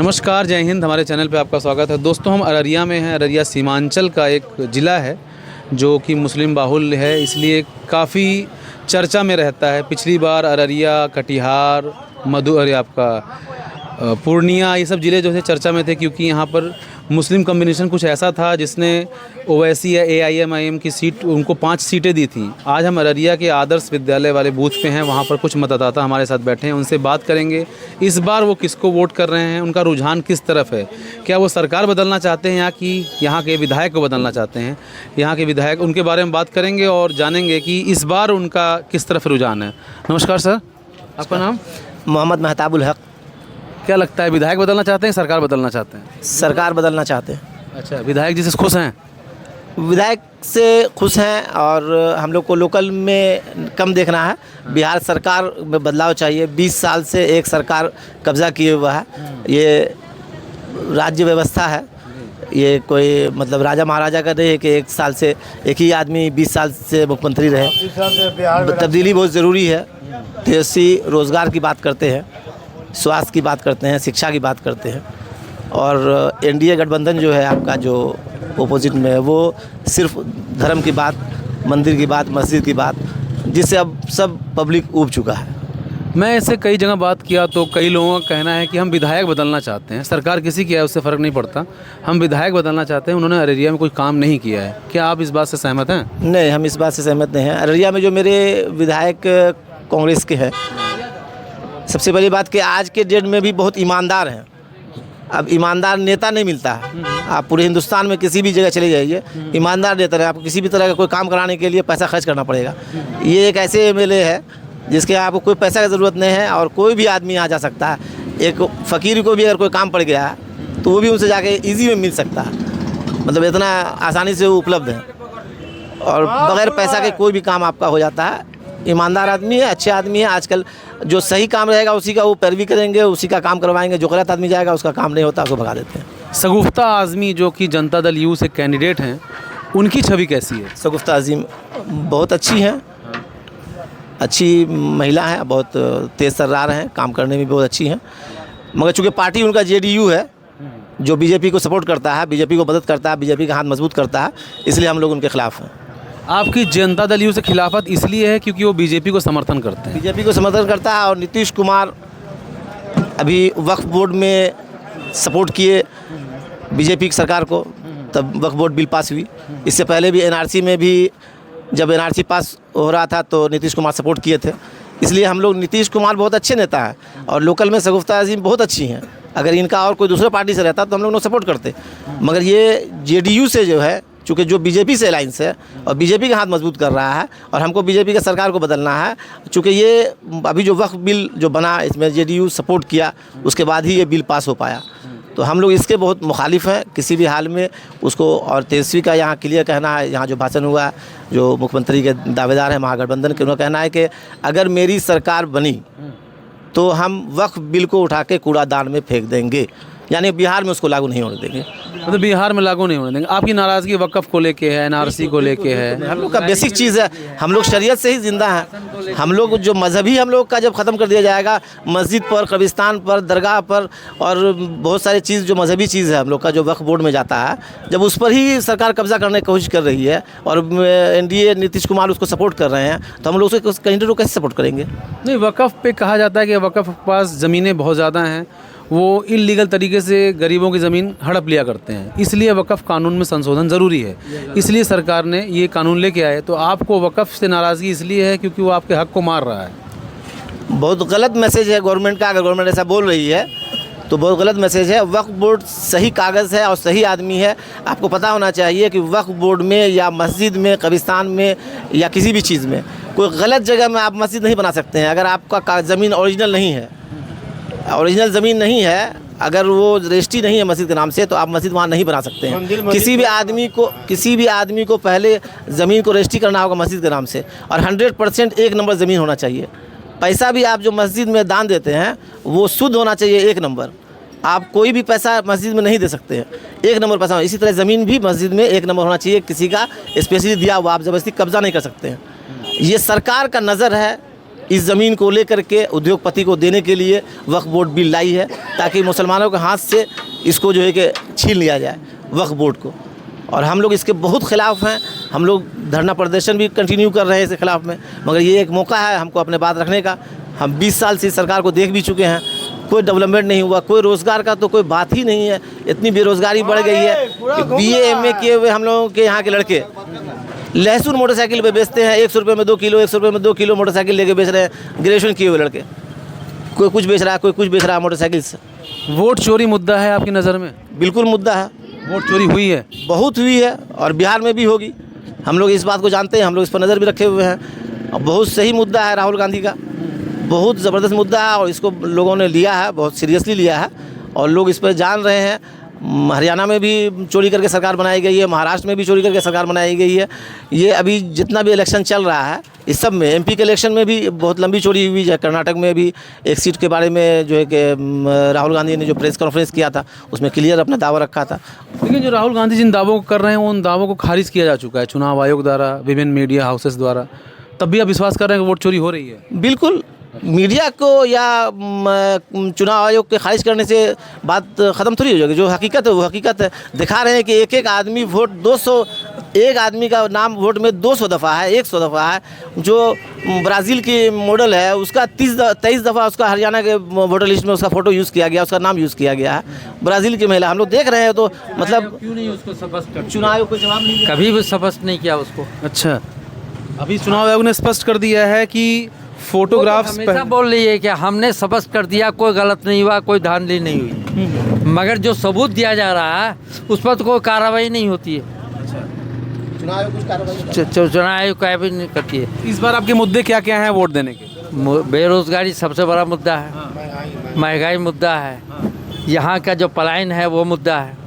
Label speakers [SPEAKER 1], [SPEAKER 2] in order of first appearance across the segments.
[SPEAKER 1] नमस्कार, जय हिंद। हमारे चैनल पे आपका स्वागत है। दोस्तों, हम अररिया में हैं। अररिया सीमांचल का एक ज़िला है जो कि मुस्लिम बाहुल्य है, इसलिए काफ़ी चर्चा में रहता है। पिछली बार अररिया, कटिहार, पूर्णिया, ये सब ज़िले जो है चर्चा में थे, क्योंकि यहाँ पर मुस्लिम कम्बिनेशन कुछ ऐसा था जिसने ओवैसी या AIM की सीट, उनको 5 सीटें दी थी। आज हम अररिया के आदर्श विद्यालय वाले बूथ पे हैं। वहाँ पर कुछ मतदाता हमारे साथ बैठे हैं, उनसे बात करेंगे। इस बार वो किसको वोट कर रहे हैं, उनका रुझान किस तरफ है, क्या वो सरकार बदलना चाहते हैं यहाँ के विधायक को बदलना चाहते हैं। यहाँ के विधायक, उनके बारे में बात करेंगे और जानेंगे कि इस बार उनका किस तरफ रुझान है। नमस्कार सर, आपका नाम?
[SPEAKER 2] मोहम्मद महताबुल हक।
[SPEAKER 1] क्या लगता है, विधायक बदलना चाहते हैं, सरकार बदलना चाहते हैं?
[SPEAKER 2] सरकार बदलना चाहते हैं।
[SPEAKER 1] अच्छा, विधायक जी से खुश हैं?
[SPEAKER 2] विधायक से खुश हैं, और हम लोग को लोकल में कम देखना है। बिहार सरकार में बदलाव चाहिए। 20 साल से एक सरकार कब्जा किए हुआ है। ये राज्य व्यवस्था है, ये कोई मतलब राजा महाराजा का नहीं है कि एक साल से एक ही आदमी 20 साल से मुख्यमंत्री रहे। तब्दीली बहुत ज़रूरी है। तेजस्वी रोज़गार की बात करते हैं, स्वास्थ्य की बात करते हैं, शिक्षा की बात करते हैं, और NDA गठबंधन जो है आपका, जो ओपोजिट में है, वो सिर्फ धर्म की बात, मंदिर की बात, मस्जिद की बात, जिससे अब सब पब्लिक ऊब चुका है।
[SPEAKER 1] मैं इससे कई जगह बात किया तो कई लोगों का कहना है कि हम विधायक बदलना चाहते हैं। सरकार किसी की है उससे फ़र्क नहीं पड़ता, हम विधायक बदलना चाहते हैं। उन्होंने अररिया में कोई काम नहीं किया है। क्या आप इस बात से सहमत हैं?
[SPEAKER 2] नहीं, हम इस बात से सहमत नहीं हैं। अररिया में जो मेरे विधायक कांग्रेस के हैं, सबसे पहली बात कि आज के डेट में भी बहुत ईमानदार हैं। अब ईमानदार नेता नहीं मिलता है। आप पूरे हिंदुस्तान में किसी भी जगह चले जाइए, ईमानदार नेता है। आपको किसी भी तरह का कोई काम कराने के लिए पैसा खर्च करना पड़ेगा। ये एक ऐसे MLA है जिसके आपको कोई पैसा की ज़रूरत नहीं है, और कोई भी आदमी आ जा सकता है। एक फ़कीर को भी अगर कोई काम पड़ गया है तो वो भी उनसे जाके ईजी में मिल सकता है। मतलब इतना आसानी से वो उपलब्ध है, और बग़ैर पैसा के कोई भी काम आपका हो जाता है। ईमानदार आदमी है, अच्छे आदमी है। आजकल जो सही काम रहेगा उसी का वो पैरवी करेंगे, उसी का काम करवाएंगे। जो गलत आदमी जाएगा, उसका काम नहीं होता, उसको भगा देते हैं।
[SPEAKER 1] शगुफ्ता आज़मी जो कि जनता दल यू से कैंडिडेट हैं, उनकी छवि कैसी है?
[SPEAKER 2] शगुफ्ता आज़मी बहुत अच्छी हैं, अच्छी महिला हैं, बहुत तेज़ तर्रार हैं, काम करने में बहुत अच्छी हैं। मगर चूँकि पार्टी उनका JDU है, जो BJP को सपोर्ट करता है, BJP को मदद करता है, BJP का हाथ मजबूत करता है, इसलिए हम लोग उनके खिलाफ हैं।
[SPEAKER 1] आपकी जनता दल यू से खिलाफत इसलिए है क्योंकि वो BJP को समर्थन करते हैं?
[SPEAKER 2] BJP को समर्थन करता है, और नीतीश कुमार अभी वक्फ बोर्ड में सपोर्ट किए BJP की सरकार को, तब वक्फ बोर्ड बिल पास हुई। इससे पहले भी NRC में भी जब NRC पास हो रहा था तो नीतीश कुमार सपोर्ट किए थे। इसलिए हम लोग, नीतीश कुमार बहुत अच्छे नेता हैं, और लोकल में शगुफ्ता आज़मी बहुत अच्छी हैं। अगर इनका और कोई दूसरे पार्टी से रहता तो हम लोग सपोर्ट करते। मगर ये JDU से जो है, चूँकि जो BJP से अलायंस है और BJP का हाथ मजबूत कर रहा है, और हमको BJP की सरकार को बदलना है। चूँकि ये अभी जो वक्फ बिल जो बना, इसमें JDU सपोर्ट किया, उसके बाद ही ये बिल पास हो पाया। तो हम लोग इसके बहुत मुखालिफ हैं किसी भी हाल में उसको। और तेजस्वी का यहाँ क्लियर कहना है, यहाँ जो भाषण हुआ, जो मुख्यमंत्री के दावेदार हैं महागठबंधन के, उनका कहना है कि अगर मेरी सरकार बनी तो हम वक्फ बिल को उठा के कूड़ादान में फेंक देंगे, यानी बिहार में उसको लागू नहीं होने देंगे।
[SPEAKER 1] मतलब बिहार में लागू नहीं होने देंगे। आपकी नाराज़गी वक़्फ़ को लेके है, NRC को लेके है?
[SPEAKER 2] हम लोग का बेसिक चीज़ है, हम लोग शरीयत से ही ज़िंदा हैं। हम लोग जो मजहबी हम लोग का जब ख़त्म कर दिया जाएगा, मस्जिद पर, कब्रिस्तान पर, दरगाह पर, और बहुत सारी चीज़ जो मजहबी चीज़ है हम लोग का, जो वक्फ बोर्ड में जाता है, जब उस पर ही सरकार कब्जा करने की कोशिश कर रही है, और NDA नीतीश कुमार उसको सपोर्ट कर रहे हैं, तो हम लोग उसको कैंडिडेट को कैसे सपोर्ट करेंगे?
[SPEAKER 1] नहीं, वक़्फ़ पे कहा जाता है कि वक़्फ़ के पास ज़मीनें बहुत ज़्यादा हैं, वो इल्लीगल तरीके से गरीबों की ज़मीन हड़प लिया करते हैं, इसलिए वक़्फ़ कानून में संशोधन ज़रूरी है। इसलिए सरकार ने ये कानून लेके आए। तो आपको वक़्फ़ से नाराज़गी इसलिए है क्योंकि वो आपके हक़ को मार रहा है?
[SPEAKER 2] बहुत गलत मैसेज है गवर्नमेंट का। अगर गवर्नमेंट ऐसा बोल रही है तो बहुत गलत मैसेज है। वक्फ बोर्ड सही कागज़ है और सही आदमी है। आपको पता होना चाहिए कि वक्फ बोर्ड में या मस्जिद में, कब्रिस्तान में, या किसी भी चीज़ में कोई गलत जगह में आप मस्जिद नहीं बना सकते हैं। अगर आपका ज़मीन ओरिजिनल नहीं है, ओरिजिनल ज़मीन नहीं है, अगर वो रजिस्ट्री नहीं है मस्जिद के नाम से, तो आप मस्जिद वहाँ नहीं बना सकते हैं। किसी भी आदमी को पहले ज़मीन को रजिस्ट्री करना होगा मस्जिद के नाम से, और 100% 1 नंबर ज़मीन होना चाहिए। पैसा भी आप जो मस्जिद में दान देते हैं वो शुद्ध होना चाहिए, 1 नंबर। आप कोई भी पैसा मस्जिद में नहीं दे सकते हैं, 1 नंबर पैसा। इसी तरह ज़मीन भी मस्जिद में 1 नंबर होना चाहिए, किसी का स्पेशली दिया हुआ, आप ज़बरदस्ती कब्ज़ा नहीं कर सकते हैं। ये सरकार का नज़र है, इस ज़मीन को लेकर के उद्योगपति को देने के लिए वक्फ बोर्ड बिल लाई है, ताकि मुसलमानों के हाथ से इसको जो है कि छीन लिया जाए वक्फ बोर्ड को। और हम लोग इसके बहुत ख़िलाफ़ हैं। हम लोग धरना प्रदर्शन भी कंटिन्यू कर रहे हैं इसके ख़िलाफ़ में, मगर ये एक मौका है हमको अपने बात रखने का। हम 20 साल से सरकार को देख भी चुके हैं, कोई डेवलपमेंट नहीं हुआ, कोई रोज़गार का तो कोई बात ही नहीं है। इतनी बेरोज़गारी बढ़ गई है कि BA MA किए हुए हम लोगों के यहाँ के लड़के लहसुन मोटरसाइकिल पे बेचते हैं, 100 रुपये में 2 किलो, 100 रुपये में 2 किलो मोटरसाइकिल लेके बेच रहे हैं। ग्रेजुएशन किए हुए लड़के, कोई कुछ बेच रहा है, कोई कुछ बेच रहा है मोटरसाइकिल से।
[SPEAKER 1] वोट चोरी मुद्दा है आपकी नज़र में?
[SPEAKER 2] बिल्कुल मुद्दा है,
[SPEAKER 1] वोट चोरी हुई है,
[SPEAKER 2] बहुत हुई है और बिहार में भी होगी। हम लोग इस बात को जानते हैं, हम लोग इस पर नज़र भी रखे हुए हैं। और बहुत सही मुद्दा है राहुल गांधी का, बहुत ज़बरदस्त मुद्दा है और इसको लोगों ने लिया है, बहुत सीरियसली लिया है और लोग इस पर जान रहे हैं। हरियाणा में भी चोरी करके सरकार बनाई गई है, महाराष्ट्र में भी चोरी करके सरकार बनाई गई है। ये अभी जितना भी इलेक्शन चल रहा है इस सब में, MP के इलेक्शन में भी बहुत लंबी चोरी हुई है। कर्नाटक में भी एक सीट के बारे में जो है कि राहुल गांधी ने जो प्रेस कॉन्फ्रेंस किया था उसमें क्लियर अपना दावा रखा था।
[SPEAKER 1] लेकिन जो राहुल गांधी जिन दावों को कर रहे हैं उन दावों को खारिज किया जा चुका है चुनाव आयोग द्वारा, विभिन्न मीडिया हाउसेस द्वारा, तब भी आप विश्वास कर रहे हैं कि वोट चोरी हो रही है?
[SPEAKER 2] बिल्कुल, मीडिया को या चुनाव आयोग के खारिज करने से बात ख़त्म थोड़ी हो जाएगी। जो हकीकत है वो हकीकत है। दिखा रहे हैं कि एक एक आदमी वोट 200, एक आदमी का नाम वोट में 200 दफ़ा है, 100 दफ़ा है। जो ब्राज़ील की मॉडल है उसका 23 दफ़ा उसका हरियाणा के वोटर लिस्ट में उसका फ़ोटो यूज़ किया गया, उसका नाम यूज़ किया गया है। ब्राज़ील की महिला हम लोग देख रहे हैं, तो मतलब
[SPEAKER 3] क्यों नहीं उसको स्पष्ट कर,
[SPEAKER 2] चुनाव आयोग को जवाब नहीं दिया।
[SPEAKER 3] कभी भी स्पष्ट नहीं किया उसको।
[SPEAKER 1] अच्छा, अभी चुनाव आयोग ने स्पष्ट कर दिया है कि फोटोग्राफ्स
[SPEAKER 3] हमेशा बोल रही है कि हमने स्पष्ट कर दिया, कोई गलत नहीं हुआ, कोई धांधली नहीं हुई, मगर जो सबूत दिया जा रहा है उस पर तो कोई कार्रवाई नहीं होती है।
[SPEAKER 2] चुनाव आयोग कुछ कार्रवाई
[SPEAKER 3] चुनाव आयोग कार्रवाई नहीं करती है।
[SPEAKER 1] इस बार आपके मुद्दे क्या क्या हैं वोट देने के?
[SPEAKER 3] बेरोजगारी सबसे बड़ा मुद्दा है, महंगाई मुद्दा है, यहाँ का जो पलायन है वो मुद्दा है।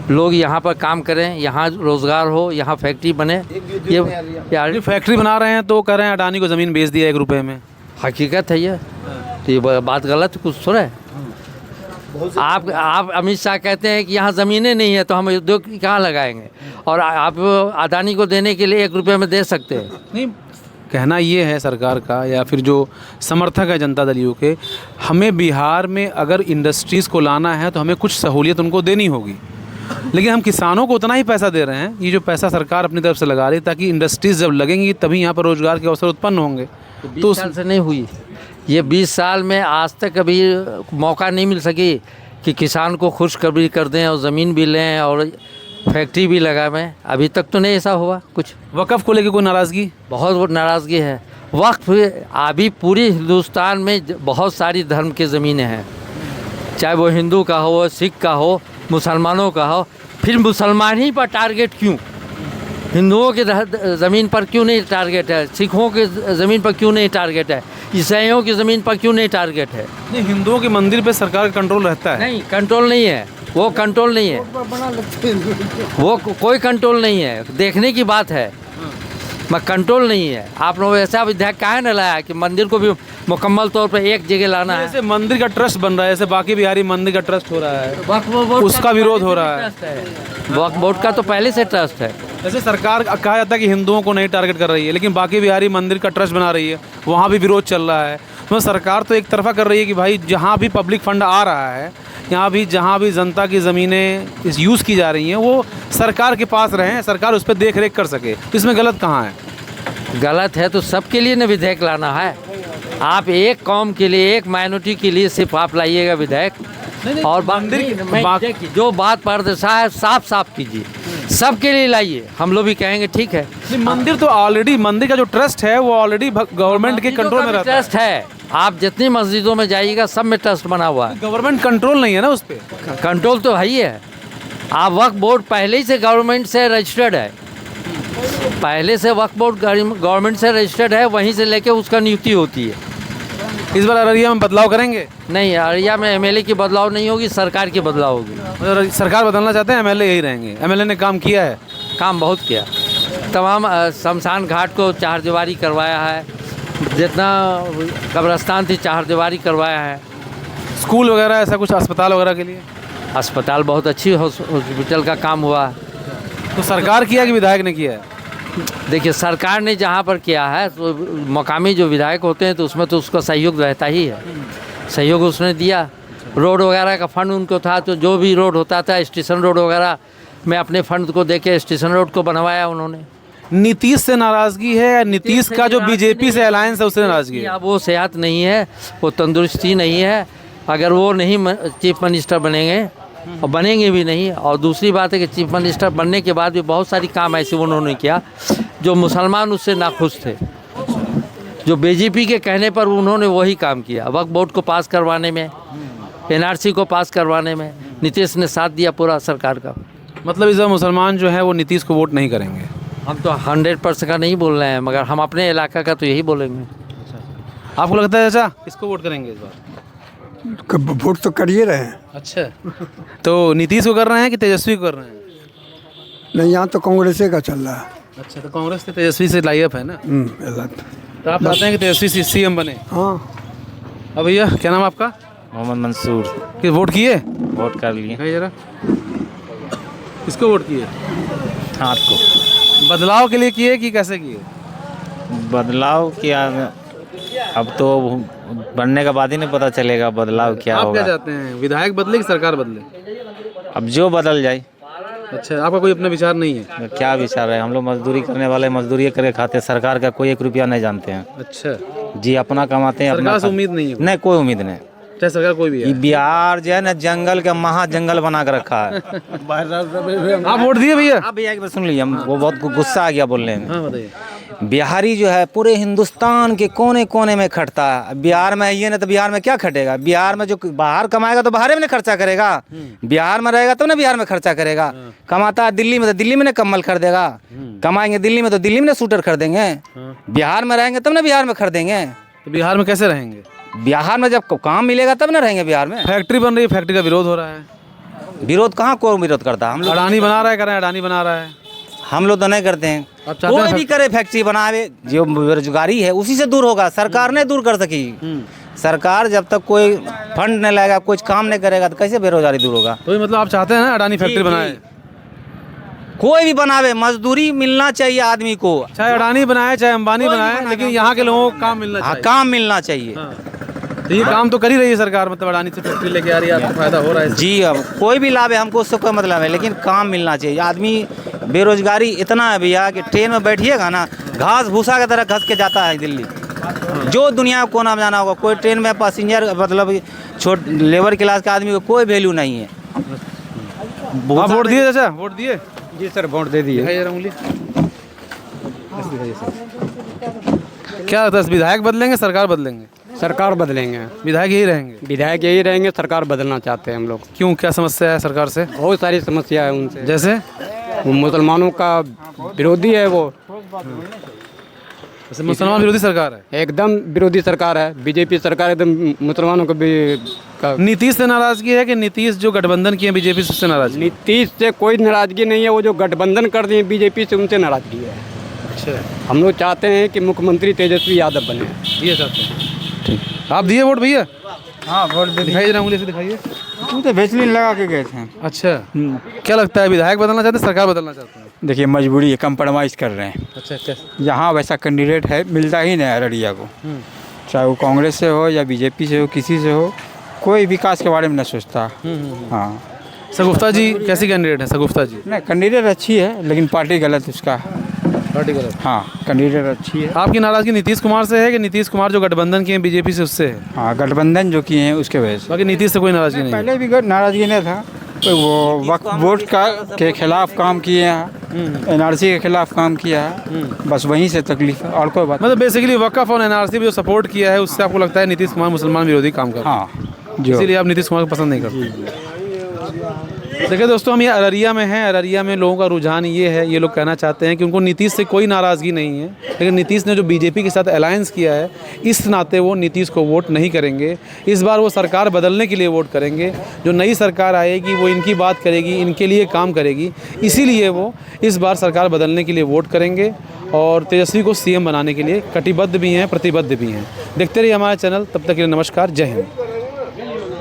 [SPEAKER 3] लोग यहाँ पर काम करें, यहाँ रोजगार हो, यहाँ फैक्ट्री बने। ये
[SPEAKER 1] ये फैक्ट्री बना रहे हैं तो कह रहे हैं अडानी को ज़मीन बेच दिया 1 रुपये में।
[SPEAKER 3] हकीकत है ये, तो ये बात गलत कुछ थोड़ा है। आप अमित शाह कहते हैं कि यहाँ ज़मीनें नहीं है तो हम उद्योग कहाँ लगाएंगे, और आप अडानी को देने के लिए 1 रुपये में दे सकते हैं?
[SPEAKER 1] नहीं, कहना ये है सरकार का या फिर जो समर्थक है जनता दलियों के, हमें बिहार में अगर इंडस्ट्रीज़ को लाना है तो हमें कुछ सहूलियत उनको देनी होगी, लेकिन हम किसानों को उतना ही पैसा दे रहे हैं। ये जो पैसा सरकार अपनी तरफ से लगा रही है ताकि इंडस्ट्रीज़ जब लगेंगी तभी यहाँ पर रोज़गार के अवसर उत्पन्न होंगे।
[SPEAKER 3] तो 20 साल से नहीं हुई ये, 20 साल में आज तक कभी मौका नहीं मिल सकी कि किसान को खुशखबरी कर दें और ज़मीन भी लें और फैक्ट्री भी लगाएं। अभी तक तो नहीं ऐसा हुआ कुछ।
[SPEAKER 1] वक़्फ़ को लेकर कोई नाराज़गी?
[SPEAKER 3] बहुत नाराज़गी है। वक्फ अभी पूरी हिंदुस्तान में बहुत सारी धर्म की ज़मीनें हैं, चाहे वो हिंदू का हो, सिख का हो, मुसलमानों का हो। फिर मुसलमान ही पर टारगेट क्यों? हिंदुओं के ज़मीन पर क्यों नहीं टारगेट है? सिखों के ज़मीन पर क्यों नहीं टारगेट है? ईसाइयों की ज़मीन पर क्यों नहीं टारगेट है?
[SPEAKER 1] नहीं, हिंदुओं के मंदिर पे सरकार का कंट्रोल रहता है।
[SPEAKER 3] नहीं, कंट्रोल नहीं है, वो कंट्रोल नहीं है, वो कोई कंट्रोल नहीं है, देखने की बात है, मैं कंट्रोल नहीं है। आप लोग ऐसा विधायक काहे न लाया कि मंदिर को भी मुकम्मल तौर पर एक जगह लाना है?
[SPEAKER 1] जैसे मंदिर का ट्रस्ट बन रहा है, जैसे बाकी बिहारी मंदिर का ट्रस्ट हो रहा है,
[SPEAKER 3] वक्फ बोर्ड
[SPEAKER 1] उसका विरोध हो रहा है।
[SPEAKER 3] वक्फ बोर्ड का तो पहले से ट्रस्ट है।
[SPEAKER 1] जैसे सरकार कहा जाता है कि हिंदुओं को नहीं टारगेट कर रही है, लेकिन बाकी बिहारी मंदिर का ट्रस्ट बना रही है, वहाँ भी विरोध चल रहा है। तो सरकार तो एक तरफा कर रही है कि भाई जहाँ भी पब्लिक फंड आ रहा है, यहाँ भी जहाँ भी जनता की ज़मीनें इस यूज़ की जा रही हैं वो सरकार के पास रहें, सरकार उस पर देख रेख कर सके। तो इसमें गलत कहाँ है?
[SPEAKER 3] गलत है तो सबके लिए न विधेयक लाना है। आप एक कौम के लिए, एक माइनॉरिटी के लिए सिर्फ आप लाइएगा विधेयक, और देखिए जो बात पारदर्शिता है साफ साफ कीजिए, सबके लिए लाइए। हम लोग भी कहेंगे ठीक है।
[SPEAKER 1] मंदिर तो ऑलरेडी, मंदिर का जो ट्रस्ट है वो ऑलरेडी गवर्नमेंट के कंट्रोल में रहता है।
[SPEAKER 3] ट्रस्ट है, आप जितनी मस्जिदों में जाइएगा सब में ट्रस्ट बना हुआ है।
[SPEAKER 1] गवर्नमेंट कंट्रोल नहीं है ना उस पर?
[SPEAKER 3] कंट्रोल तो है ही है। आप वक्फ बोर्ड पहले ही से गवर्नमेंट से रजिस्टर्ड है, पहले से वक्फ बोर्ड गवर्नमेंट से रजिस्टर्ड है, वहीं से लेके उसका नियुक्ति होती है।
[SPEAKER 1] इस बार अररिया में बदलाव करेंगे?
[SPEAKER 3] नहीं, अररिया में MLA की बदलाव नहीं होगी, सरकार की बदलाव होगी।
[SPEAKER 1] सरकार बदलना चाहते हैं, MLA यही रहेंगे? MLA ने काम किया है?
[SPEAKER 3] काम बहुत किया, तमाम शमशान घाट को चारदीवारी करवाया है, जितना कब्रस्तान थी चारदीवारी करवाया है।
[SPEAKER 1] स्कूल वगैरह ऐसा कुछ, अस्पताल वगैरह के लिए?
[SPEAKER 3] अस्पताल बहुत अच्छी हॉस्पिटल का काम हुआ।
[SPEAKER 1] तो सरकार किया कि विधायक ने किया है?
[SPEAKER 3] देखिए सरकार ने जहाँ पर किया है तो मकामी जो विधायक होते हैं तो उसमें तो उसका सहयोग रहता ही है, सहयोग उसने दिया। रोड वगैरह का फंड उनको था तो जो भी रोड होता था स्टेशन रोड वगैरह में अपने फंड को देके स्टेशन रोड को बनवाया उन्होंने।
[SPEAKER 1] नीतीश से नाराजगी है या नीतीश का जो बीजेपी से अलायंस है उससे नाराजगी है?
[SPEAKER 3] अब वो सेहत नहीं है, वो तंदुरुस्ती नहीं है। अगर वो नहीं चीफ मिनिस्टर बनेंगे और बनेंगे भी नहीं, और दूसरी बात है कि चीफ मिनिस्टर बनने के बाद भी बहुत सारी काम ऐसे उन्होंने किया जो मुसलमान उससे नाखुश थे, जो बीजेपी के कहने पर उन्होंने वही काम किया। वक्फ बोर्ड को पास करवाने में, एनआरसी को पास करवाने में नीतीश ने साथ दिया पूरा सरकार का।
[SPEAKER 1] मतलब इस बार मुसलमान जो है वो नीतीश को वोट नहीं करेंगे?
[SPEAKER 3] हम तो 100% का नहीं बोल रहे हैं, मगर हम अपने इलाका का तो यही बोलेंगे।
[SPEAKER 1] आपको लगता है चाचा किसको वोट करेंगे इस बार?
[SPEAKER 4] वोट तो कर ही रहे हैं।
[SPEAKER 1] अच्छा, तो नीतीश को कर रहे हैं कि तेजस्वी को कर रहे हैं?
[SPEAKER 4] नहीं, यहाँ तो कांग्रेस का चल रहा है।
[SPEAKER 1] अच्छा, तो कांग्रेस से तेजस्वी से लाइअप है ना, तो आप चाहते हैं कि तेजस्वी सीएम बने?
[SPEAKER 4] हाँ।
[SPEAKER 1] अब भैया क्या नाम आपका?
[SPEAKER 5] मोहम्मद मंसूर।
[SPEAKER 1] कि वोट किए?
[SPEAKER 5] वोट कर लिए।
[SPEAKER 1] है जरा किसको वोट किए?
[SPEAKER 5] हाथ को।
[SPEAKER 1] बदलाव के लिए किए कि कैसे किए?
[SPEAKER 5] बदलाव किया, अब तो बनने के बाद ही नहीं पता चलेगा बदलाव क्या
[SPEAKER 1] आप
[SPEAKER 5] होगा।
[SPEAKER 1] क्या चाहते हैं, विधायक बदले कि सरकार बदले?
[SPEAKER 5] अब जो बदल जाए।
[SPEAKER 1] अच्छा, आपका कोई अपना विचार नहीं है?
[SPEAKER 5] क्या विचार है, हम लोग मजदूरी करने वाले मजदूरी करके खाते हैं, सरकार का कोई 1 रुपया नहीं जानते हैं।
[SPEAKER 1] अच्छा,
[SPEAKER 5] जी अपना कमाते हैं,
[SPEAKER 1] सरकार
[SPEAKER 5] अपना
[SPEAKER 1] से उम्मीद नहीं है?
[SPEAKER 5] नहीं, कोई उम्मीद नहीं।
[SPEAKER 1] चाहे सरकार कोई भी
[SPEAKER 5] ये
[SPEAKER 1] है।
[SPEAKER 5] बिहार जो है ना जंगल का महा जंगल बना कर रखा है।
[SPEAKER 1] आप वोट दिए भैया?
[SPEAKER 5] आप भैया एक बार सुन लीजिए, वो बहुत गुस्सा आ गया बोलने में।
[SPEAKER 1] हाँ बताइए।
[SPEAKER 5] बिहारी जो है पूरे हिंदुस्तान के कोने कोने में खटता है। बिहार में ये ना तो बिहार में क्या खटेगा? बिहार में जो बाहर कमाएगा तो बाहर में ना खर्चा करेगा, बिहार में रहेगा तो ना बिहार में खर्चा करेगा। कमाता है दिल्ली में तो दिल्ली में ना कम्बल खरीदेगा, कमाएंगे दिल्ली में तो दिल्ली में ना सूटर खरीदेंगे, बिहार में रहेंगे तब ना बिहार में खरीदेंगे।
[SPEAKER 1] तो बिहार में कैसे रहेंगे?
[SPEAKER 5] बिहार में जब काम मिलेगा तब ना रहेंगे बिहार में।
[SPEAKER 1] फैक्ट्री बन रही है, फैक्ट्री का विरोध हो रहा है।
[SPEAKER 5] विरोध कहाँ कौन विरोध करता है? हम लोग
[SPEAKER 1] अडानी बना रहा है, कर रहे हैं, अडानी बना रहा है।
[SPEAKER 5] हम लोग तो नहीं करते हैं।
[SPEAKER 1] आप चाहते
[SPEAKER 5] कोई
[SPEAKER 1] हैं
[SPEAKER 5] भी करे फैक्ट्री बनावे, जो बेरोजगारी है उसी से दूर होगा, सरकार नहीं दूर कर सकी। सरकार जब तक कोई फंड नहीं लाएगा, कुछ काम नहीं करेगा तो कैसे बेरोजगारी दूर होगा?
[SPEAKER 1] तो ये मतलब आप चाहते हैं ना अडानी फैक्ट्री
[SPEAKER 5] जी,
[SPEAKER 1] बनाए?
[SPEAKER 5] कोई भी बनावे, मजदूरी मिलना चाहिए आदमी को।
[SPEAKER 1] चाहे अडानी बनाए चाहे अंबानी बनाए, लेकिन यहाँ के लोगों को काम मिलना
[SPEAKER 5] हाँ,
[SPEAKER 1] चाहिए।
[SPEAKER 5] काम मिलना चाहिए।
[SPEAKER 1] तो ये काम तो कर ही रही है सरकार, मतलब अडानी से फैक्ट्री लेके आ रही है, आपको फायदा हो रहा है।
[SPEAKER 5] जी, अब कोई भी लाभ है हमको उससे कोई मतलब है, लेकिन काम मिलना चाहिए। आदमी बेरोजगारी इतना है भैया कि ट्रेन में बैठिएगा ना घास भूसा की तरह घस के जाता है दिल्ली। जो दुनिया को कोना में जाना होगा, कोई ट्रेन में पैसेंजर मतलब छोट लेबर क्लास का आदमी को कोई वैल्यू नहीं है।
[SPEAKER 1] आप वोट दिए चाचा? वोट दिए?
[SPEAKER 4] जी सर, वोट दे दिए।
[SPEAKER 1] दिखाइए जरा उंगली। क्या लगता है, विधायक बदलेंगे सरकार बदलेंगे?
[SPEAKER 4] सरकार बदलेंगे।
[SPEAKER 1] विधायक यही रहेंगे?
[SPEAKER 4] विधायक यही रहेंगे, सरकार बदलना चाहते हैं हम लोग।
[SPEAKER 1] क्यों, क्या समस्या है सरकार से?
[SPEAKER 4] बहुत सारी समस्या है उनसे,
[SPEAKER 1] जैसे
[SPEAKER 4] वो मुसलमानों का विरोधी है, वो
[SPEAKER 1] जैसे मुसलमान विरोधी सरकार है,
[SPEAKER 4] एकदम विरोधी सरकार है। बीजेपी सरकार एकदम मुसलमानों को भी
[SPEAKER 1] नीतीश से नाराजगी है कि नीतीश जो गठबंधन किए बीजेपी से उससे नाराजगी?
[SPEAKER 4] नीतीश से कोई नाराजगी नहीं है, वो जो गठबंधन कर दिए बीजेपी से उनसे नाराजगी है।
[SPEAKER 1] अच्छा,
[SPEAKER 4] हम लोग चाहते हैं कि मुख्यमंत्री तेजस्वी यादव बने।
[SPEAKER 1] दिए चाहते हैं? ठीक। आप दिए वोट भैया?
[SPEAKER 6] हाँ, वोट दे
[SPEAKER 1] दिखाइए जरा उंगली से दिखाइए।
[SPEAKER 6] हम तो वैसलीन लगा के गए थे।
[SPEAKER 1] अच्छा, क्या लगता है, विधायक बदलना चाहते हैं सरकार बदलना चाहते हैं?
[SPEAKER 6] देखिए मजबूरी है, कंप्रोमाइज़ कर रहे हैं।
[SPEAKER 1] अच्छा अच्छा।
[SPEAKER 6] यहाँ वैसा कैंडिडेट है, मिलता ही नहीं अररिया को, चाहे वो कांग्रेस से हो या बीजेपी से हो, किसी से हो, कोई विकास के बारे में नहीं सोचता। हाँ,
[SPEAKER 1] सगुफ्ता जी कैसी कैंडिडेट है? सगुफ्ता जी
[SPEAKER 6] नहीं कैंडिडेट अच्छी है, लेकिन पार्टी गलत उसका।
[SPEAKER 1] पार्टी गलत।
[SPEAKER 6] हाँ, कैंडिडेट अच्छी है।
[SPEAKER 1] आपकी नाराजगी नीतीश कुमार से है कि नीतीश कुमार जो गठबंधन किए बीजेपी से उससे है?
[SPEAKER 6] हाँ, गठबंधन जो किए हैं उसके वजह से।
[SPEAKER 1] बाकी नीतीश से कोई नाराजगी नहीं है?
[SPEAKER 6] पहले भी नाराजगी नहीं था, तो वो वक्फ बोर्ड के खिलाफ काम किए हैं, एनआरसी के खिलाफ काम किया है, बस वहीं से तकलीफ है और कोई बात।
[SPEAKER 1] मतलब बेसिकली वक्फ और एनआरसी जो सपोर्ट किया है उससे आपको लगता है नीतीश कुमार मुसलमान विरोधी काम कर रहे हैं?
[SPEAKER 6] हाँ, जो
[SPEAKER 1] इसीलिए आप नीतीश कुमार को पसंद नहीं करते? देखिए दोस्तों, हम ये अररिया में हैं। अररिया में लोगों का रुझान ये है, ये लोग कहना चाहते हैं कि उनको नीतीश से कोई नाराज़गी नहीं है, लेकिन नीतीश ने जो बीजेपी के साथ अलायंस किया है इस नाते वो नीतीश को वोट नहीं करेंगे। इस बार वो सरकार बदलने के लिए वोट करेंगे। जो नई सरकार आएगी वो इनकी बात करेगी, इनके लिए काम करेगी, इसीलिए वो इस बार सरकार बदलने के लिए वोट करेंगे और तेजस्वी को सीएम बनाने के लिए कटिबद्ध भी हैं, प्रतिबद्ध भी हैं। देखते रहिए हमारा चैनल, तब तक के लिए नमस्कार, जय हिंद।